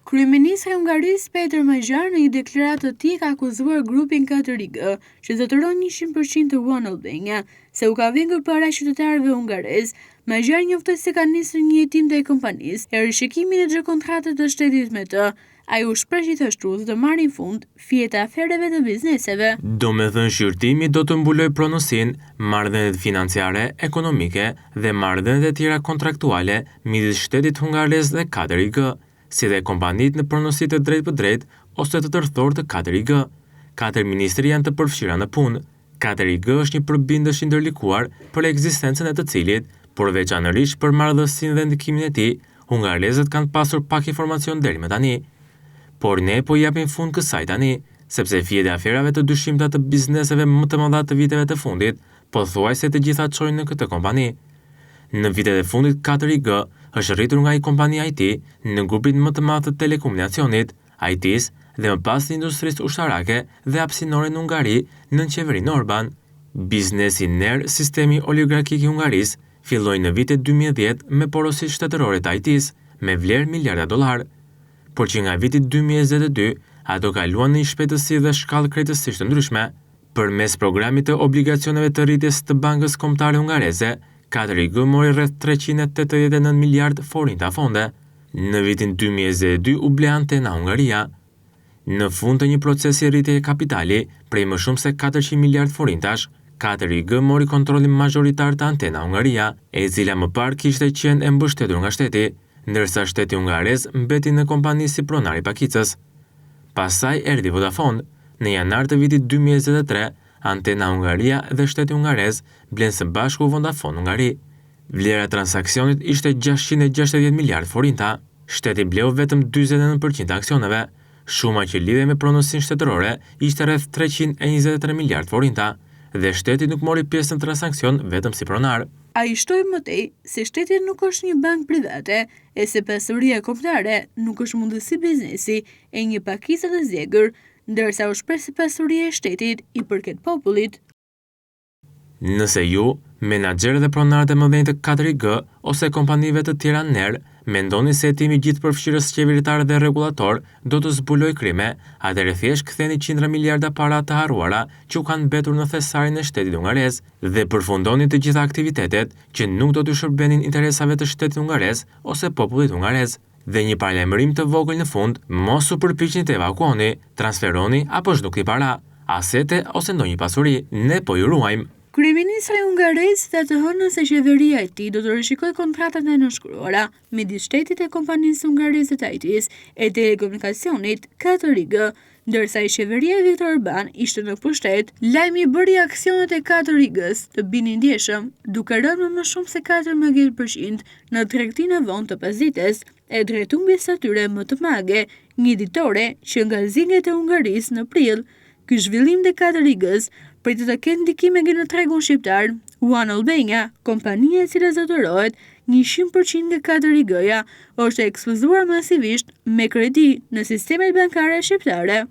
Kryeministri i Hungarisë Peter Magyar në një deklaratë të tij ka akuzuar grupin 4IG, që zotëron 100% të One Albania, se u ka vendur para qytetarëve hungarez. Magyar njoftoi se ka nisur një hetim ndaj kompanisë e rishikimin e çdo kontrate të shtetit me të. Ai u shpreh gjithashtu se të marrin fund fije të afereve të bizneseve. Domethënë shqyrtimi do të mbuloj pronësinë, marrëdhëniet financiare, ekonomike dhe marrëdhëniet e tjera kontraktuale midis shtetit hungarez dhe 4IG, si dhe kompanitë në pronësi të drejtë për drejtë ose të tërthorë të 4IG. 4 ministri janë të përfshira në punë. 4IG është një përbindësh i ndërlikuar për ekzistencën e të cilit, por veçanërisht për marrëdhësinë dhe ndikimin e tij, hungarezët kanë pasur pak informacion deri më tani. Por ne po japim fund kësaj tani, sepse fijet e aferave të dyshimta të bizneseve më të mëdha të viteve të fundit, pothuajse të gjitha çojnë në këtë kompani. Në vitet e fundit 4IG është rritur nga një kompani IT në grupin më të madh të telekomunikacionit, IT-s dhe më pas të industrisë ushtarake dhe hapësinore në Hungari nën qeverinë Orban. Biznesi NER, sistemi oligarkik i Hungarisë, filloi në vitet 2010 me porosi shtetërore të IT-s me vlerë miliarda dollar, por që nga viti 2022 ato kaluan në një shpejtësi dhe shkallë krejtësisht të ndryshme. Përmes programit të obligacioneve të rritjes të Bankës Kombëtare Hungareze, 4IG mori rreth 389 miliard forinta fonde. Në vitin 2022 u ble Antena Hungaria. Në fund të një procesi rritjeje kapitali prej më shumë se 400 miliard forintash, 4IG mori kontrollin mazhoritar të Antena Hungaria, e cila më parë kishte qenë e mbështetur nga shteti, ndërsa shteti hungarez mbeti në kompani si pronar i pakicës. Pastaj erdhi Vodafone. Në janar të vitit 2023, Antena Hungaria dhe shteti hungarez blenë së bashku Vodafone Hungari. Vlera e transaksionit ishte 660 miliard forinta. Shteti bleu vetëm 49% aksioneve. Shuma që lidhe me pronësinë shtetërore ishte rreth 323 miliard forinta dhe shteti nuk mori pjesë në transaksion vetëm si pronar. Ai shtoi mëtej se shteti nuk është një bankë private e se pasuria kombëtare nuk është mundësi biznesi e një pakicë të zgjedhur, ndërsa u shpreh se pasuria e shtetit i përket popullit. Nëse ju, menaxherët dhe pronarët e mëdhenj të 4IG ose kompanive të tjera NER, mendoni se hetimi gjithë përfshirës qeveritar dhe rregullator do të zbuloj krime, atëherë thjesht ktheni qindra miliarda para të harruara që u kanë mbetur në thesarin e shtetit hungarez dhe përfundoni të gjitha aktivitetet që nuk do të shërbenin interesave të shtetit hungarez ose popullit hungarez. Dhe një paralajmërim të vogël në fund, mos u përpiqni të evakuoni, transferoni apo zhdukni para, asete ose ndonjë pasuri, ne po ju ruajmë. Kryeministri hungarez tha të hënën se qeveria e tij do të rishikojë kontratat e nënshkruara midis shtetit e kompanisë hungareze të IT-s e telekomunikacionit 4IG, ndërsa qeveria e Viktor Orban ishte në pushtet. Lajmi bëri aksionet e 4IG-s të binin ndjeshëm, duke rënë më shumë se 14% në tregtinë e vonë të pasdites e drejtumbjes së tyre më të mage, një ditore që nga zinget e Hungarisë në prill. Ky zhvillim të 4IG-s pritet të ketë ndikime në tregun shqiptar. One Albania, kompania e cila zotërohet 100% nga 4IG-ja, është ekspozuar masivisht me kredi në sistemet bankare shqiptare.